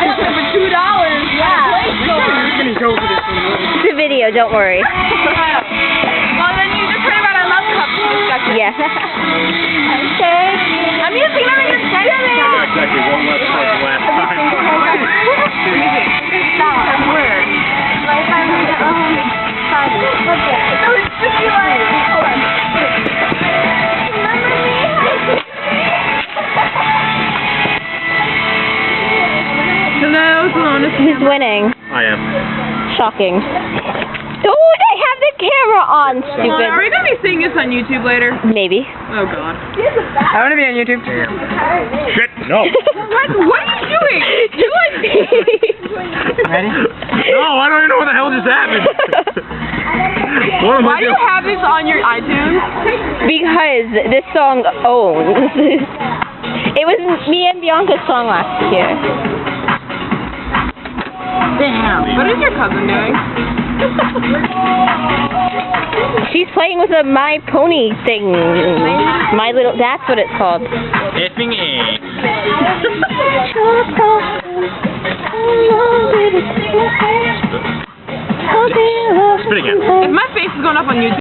for $2. Yeah. It's a video, don't worry. Well, then you just heard about I love cups discussion. Yeah. Okay. I'm using them in your segment. Exactly one less time than last time. Stop. I'm weird. Like, I'm sorry. So it's just you like, hold on. Hello, Salona. Who's winning? I am. Shocking. Oh, they have the camera on, stupid. Are we going to be seeing this on YouTube later? Maybe. Oh, God. I want to be on YouTube. Shit, no. What are you doing? You like Ready? No, I don't even know what the hell just happened. Why do you have this on your iTunes? Because this song owns. It was me and Bianca's song last year. Damn. What is your cousin doing? She's playing with a My Pony thing. My Little, that's what it's called. Effing A. Spit again. If my face is going up on YouTube,